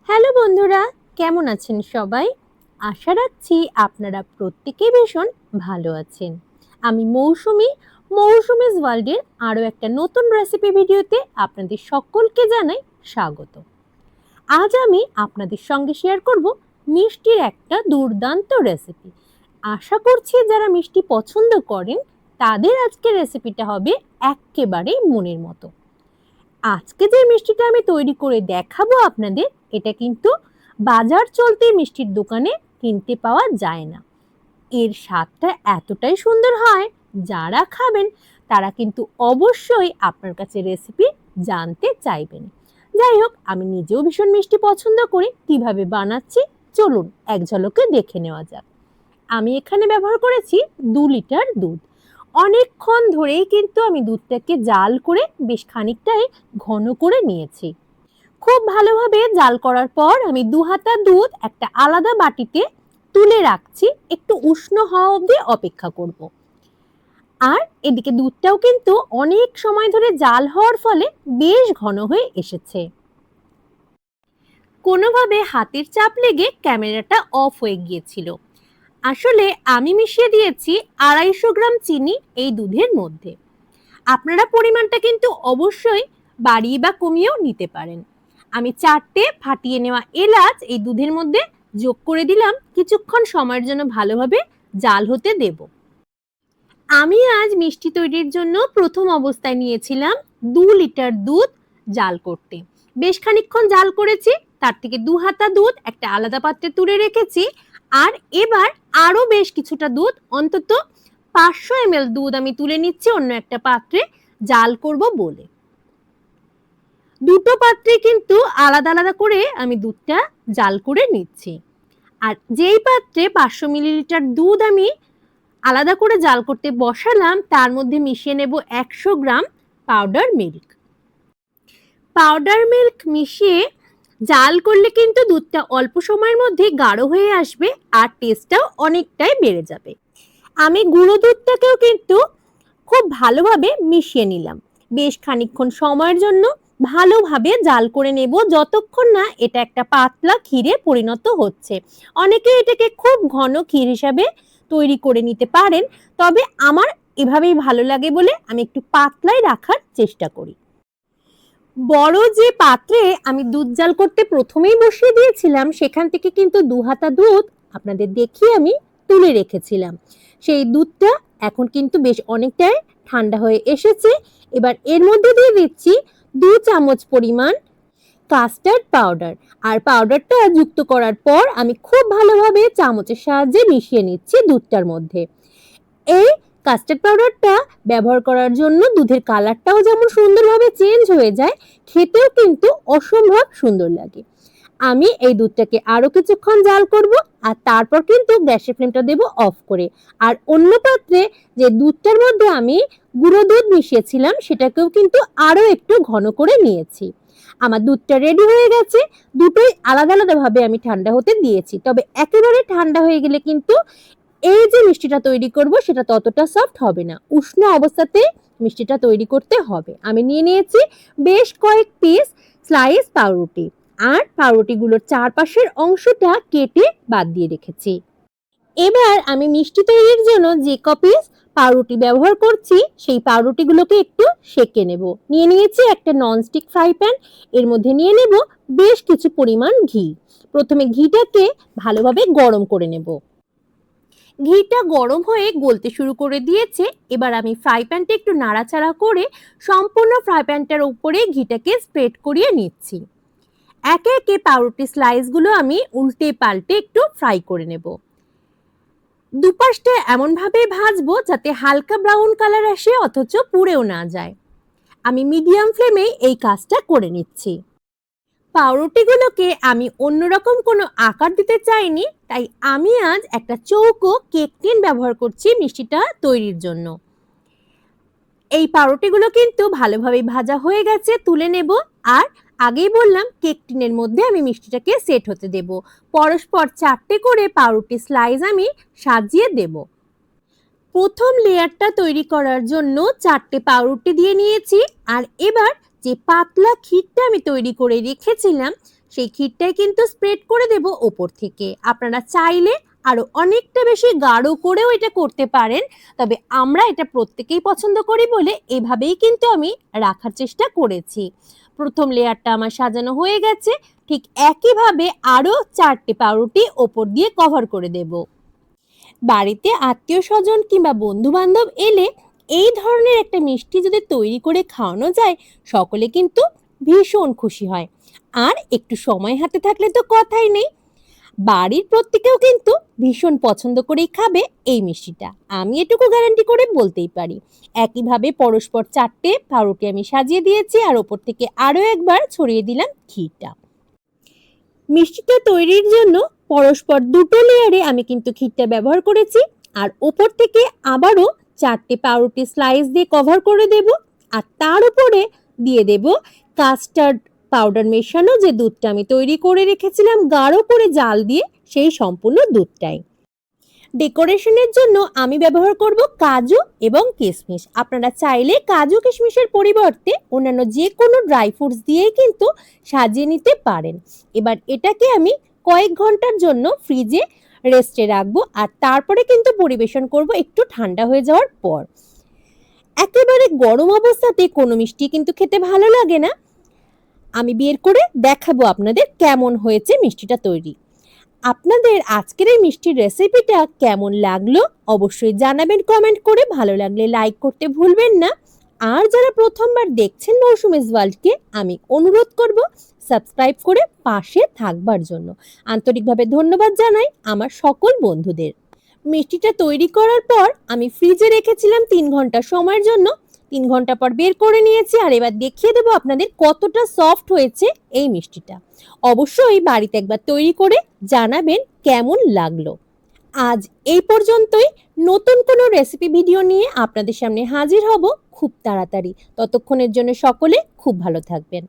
Hello বন্ধুরা, কেমন আছেন সবাই? আশা রাখছি আপনারা প্রত্যেকেই ভীষণ ভালো আছেন। আমি মৌসুমিজ ওয়ার্ল্ডের আরও একটা নতুন রেসিপি ভিডিওতে আপনাদের সকলকে জানাই স্বাগত। আজ আমি আপনাদের সঙ্গে শেয়ার করব মিষ্টির একটা দুর্দান্ত রেসিপি। আশা করছি যারা মিষ্টি পছন্দ করেন তাদের আজকের রেসিপিটা হবে এক্কেবারেই মনের মতো। আজকে যে মিষ্টিটা আমি তৈরি করে দেখাবো আপনাদের, এটা কিন্তু বাজার চলতি মিষ্টির দোকানে কিনতে পাওয়া যায় না। এর স্বাদটা এতটাই সুন্দর হয়, যারা খাবেন তারা কিন্তু অবশ্যই আপনার কাছে রেসিপি জানতে চাইবেন। যাই হোক, আমি নিজেও ভীষণ মিষ্টি পছন্দ করি। কিভাবে বানাচ্ছি চলুন এক ঝলকে দেখে নেওয়া যাক। আমি এখানে ব্যবহার করেছি 2 লিটার দুধ। অনেকক্ষণ ধরেই কিন্তু আমি দুধটাকে জাল করে বেশ খানিকটাই ঘন করে নিয়েছি। খুব ভালোভাবে জাল করার পর আমি 2 হাতা দুধ একটা আলাদা বাটিতে তুলে রাখছি, একটু উষ্ণ হওয়া অবধি অপেক্ষা করব। আর এদিকে দুধটাও কিন্তু অনেক সময় ধরে জাল হওয়ার ফলে বেশ ঘন হয়ে এসেছে। কোনোভাবে হাতের চাপ লেগে ক্যামেরাটা অফ হয়ে গিয়েছিল। আসলে আমি মিশিয়ে দিয়েছি 250 গ্রাম চিনি এই দুধের মধ্যে। আপনারা পরিমাণটা কিন্তু অবশ্যই বাড়িয়ে বা কমিয়েও নিতে পারেন। আমি 4টে ফাটিয়ে নেওয়া এলাচ এই দুধের মধ্যে যোগ করে দিলাম। কিছুক্ষণ সময়ের জন্য ভালোভাবে জাল হতে দেব। আমি আজ মিষ্টি তৈরির জন্য প্রথম অবস্থায় নিয়েছিলাম 2 লিটার দুধ জাল করতে। বেশ খানিকক্ষণ জাল করেছি, তার থেকে 2 হাতা দুধ একটা আলাদা পাত্রে তুলে রেখেছি। আর এবার আরো বেশ কিছুটা দুধ, অন্তত 500 ml দুধ আমি তুলে নিচ্ছি অন্য একটা পাত্রে জাল করব বলে। দুটো পাত্রে কিন্তু আলাদা আলাদা করে আমি দুধটা জাল করে নিচ্ছি। আর যেই পাত্রে 500 মিলিলিটার দুধ আমি আলাদা করে জাল করতে বসালাম, তার মধ্যে মিশিয়ে নেব 100 গ্রাম পাউডার মিল্ক। পাউডার মিল্ক মিশিয়ে জাল করলে কিন্তু দুধটা অল্প সময়ের মধ্যে গাঢ় হয়ে আসবে আর টেস্টটাও অনেকটাই বেড়ে যাবে। আমি গুঁড়ো দুধটাকেও কিন্তু খুব ভালোভাবে মিশিয়ে নিলাম। বেশ খানিকক্ষণ সময়ের জন্য ভালোভাবে জাল করে নেব, যতক্ষণ না এটা একটা পাতলা ক্ষীরে পরিণত হচ্ছে। অনেকে এটাকে খুব ঘন ক্ষীর হিসাবে তৈরি করে নিতে পারেন, তবে আমার এভাবেই ভালো লাগে বলে আমি একটু পাতলাই রাখার চেষ্টা করি। বড় যে পাত্রে আমি দুধ জাল করতে প্রথমেই বসিয়ে দিয়েছিলাম, সেখান থেকে কিন্তু 2 হাতা দুধ আপনাদের দেখিয়ে আমি তুলে রেখেছিলাম। সেই দুধটা এখন কিন্তু বেশ অনেকটাই ঠান্ডা হয়ে এসেছে। এবার এর মধ্যে দিয়ে দিচ্ছি 2 চামচ পরিমাণ কাস্টার্ড পাউডার। আর পাউডারটা যুক্ত করার পর আমি খুব ভালোভাবে চামচের সাহায্যে মিশিয়ে নিচ্ছি দুধটার মধ্যে। এই কাস্টার্ড পাউডারটা ব্যবহার করার জন্য দুধের কালারটাও যেমন সুন্দরভাবে চেঞ্জ হয়ে যায়, খেতেও কিন্তু অসম্ভব সুন্দর লাগে। আমি এই দুধটাকে আরো কিছুক্ষণ জাল করব আর তারপর কিন্তু গ্যাসের ফ্লেমটা দেব অফ করে। আর অন্য পাত্রে যে দুধটার মধ্যে আমি গুঁড়ো দুধ মিশিয়েছিলাম, সেটাকেও কিন্তু আরো একটু ঘন করে নিয়েছি। আমার দুধটা রেডি হয়ে গেছে। দুটোই আলাদা আলাদা ভাবে আমি ঠান্ডা হতে দিয়েছি, তবে একেবারে ঠান্ডা হয়ে গেলে কিন্তু এই যে মিষ্টিটা তৈরি করব সেটা ততটা সফট হবে না। উষ্ণ অবস্থাতে মিষ্টিটা তৈরি করতে হবে। আমি নিয়ে নিয়েছি বেশ কয়েক পিস স্লাইস পাউরুটি, আর পাউরুটিগুলোর চারপাশের অংশটা কেটে বাদ দিয়ে রেখেছি। এবার আমি মিষ্টি তৈরির জন্য যে কপিস পাউরুটি ব্যবহার করছি, সেই পাউরুটিগুলোকে একটু সেঁকে নেব। নিয়ে নিয়েছি একটা ননস্টিক ফ্রাই প্যান, এর মধ্যে নিয়ে নেব বেশ কিছু পরিমাণ ঘি। প্রথমে ঘিটাকে ভালোভাবে গরম করে নেব। ঘিটা গরম হয়ে গলতে শুরু করে দিয়েছে। এবার আমি ফ্রাই প্যানটা একটু নাড়াচাড়া করে সম্পূর্ণ ফ্রাই প্যানটার উপরে ঘিটাকে স্প্রেড করিয়ে নিচ্ছি। একে একে পাউরুটি স্লাইসগুলো আমি উল্টে পাল্টে একটু ফ্রাই করে নেব। দুপাশটা এমনভাবে ভাজবো যাতে হালকা ব্রাউন কালার আসে অথচ পুড়েও না যায়। আমি মিডিয়াম ফ্লেমে এই কাজটা করে নিচ্ছি। পাউরুটিগুলোকে আমি অন্যরকম কোনো আকার দিতে চাইনি, তাই আমি আজ একটা চৌকো কেক টিন ব্যবহার করছি মিষ্টিটা তৈরির জন্য। এই পাউরুটিগুলো কিন্তু ভালোভাবে ভাজা হয়ে গেছে, তুলে নেব। আর আগেই বললাম কেক টিনের মধ্যে আমি মিষ্টিটাকে সেট হতে দেব। পরস্পর 4টে করে পাউরুটি স্লাইস আমি সাজিয়ে দেব। প্রথম লেয়ারটা তৈরি করার জন্য 4টে পাউরুটি দিয়ে নিয়েছি। আর এবার যে পাতলা ক্ষীরটা আমি তৈরি করে রেখেছিলাম, সেই ক্ষীরটাই কিন্তু স্প্রেড করে দেব ওপর থেকে। আপনারা চাইলে আরো অনেকটা বেশি গাঢ় করেও এটা করতে পারেন, তবে আমরা এটা প্রত্যেকেই পছন্দ করি বলে এভাবেই কিন্তু আমি রাখার চেষ্টা করেছি। প্রথম লেয়ারটা আমার সাজানো হয়ে গেছে, ঠিক একইভাবে আরো 4টে পাউরুটি ওপর দিয়ে কভার করে দেব। বাড়িতে আত্মীয় স্বজন কিংবা বন্ধু বান্ধব এলে এই ধরনের একটা মিষ্টি যদি তৈরি করে খাওয়ানো যায়, সকলে কিন্তু ভীষণ খুশি হয়। আর একটু সময় হাতে থাকলে তো কথাই নেই, বাড়ির প্রত্যেকেও কিন্তু ভীষণ পছন্দ করেই খাবে এই মিষ্টিটা, আমি এটুকু গ্যারান্টি করে বলতেই পারি। একইভাবে পরস্পর 4টে পাউরুটি আমি সাজিয়ে দিয়েছি আর ওপর থেকে আরো একবার ছড়িয়ে দিলাম ঘিটা। মিষ্টিটা তৈরির জন্য পরস্পর 2টো লেয়ারে আমি কিন্তু ঘিটা ব্যবহার করেছি, আর ওপর থেকে আবারও 4টে পাউরুটি স্লাইস দিয়ে কভার করে দেব। আর তার উপরে দিয়ে দেব কাস্টার্ড পাউডার মেশানো যে দুধটা আমি তৈরি করে রেখেছিলাম গাঢ় করে জাল দিয়ে, সেই সম্পূর্ণ দুধটাই। ডেকোরেশনের জন্য আমি ব্যবহার করব কাজু এবং কিশমিশ। আপনারা চাইলে কাজু কিশমিশের পরিবর্তে অন্যান্য যে কোনো ড্রাই ফ্রুটস দিয়েই কিন্তু সাজিয়ে নিতে পারেন। এবার এটাকে আমি কয়েক ঘন্টার জন্য ফ্রিজে রেস্টে রাখবো, আর তারপরে কিন্তু পরিবেশন করব একটু ঠান্ডা হয়ে যাওয়ার পর। একেবারে গরম অবস্থাতে কোনো মিষ্টি কিন্তু খেতে ভালো লাগে না। আমি বের করে দেখাবো আপনাদের কেমন হয়েছে মিষ্টিটা তৈরি। আপনাদের আজকের এই মিষ্টির রেসিপিটা কেমন লাগলো অবশ্যই জানাবেন কমেন্ট করে, ভালো লাগলে লাইক করতে ভুলবেন না। আর যারা প্রথমবার দেখছেন মৌসুমীজ ওয়ার্ল্ডকে, আমি অনুরোধ করব সাবস্ক্রাইব করে পাশে থাকবার জন্য। আন্তরিকভাবে ধন্যবাদ জানাই আমার সকল বন্ধুদের। মিষ্টিটা তৈরি করার পর আমি ফ্রিজে রেখেছিলাম 3 ঘন্টা সময়ের জন্য। 3 ঘন্টা পর বের করে নিয়েছি, আর এবার দেখিয়ে দেবো আপনাদের কতটা সফট হয়েছে এই মিষ্টিটা। অবশ্যই বাড়িতে একবার তৈরি করে জানাবেন কেমন লাগলো। আজ এই পর্যন্তই, নতুন কোনো রেসিপি ভিডিও নিয়ে আপনাদের সামনে হাজির হব খুব তাড়াতাড়ি। ততক্ষণের জন্য সকলে খুব ভালো থাকবেন।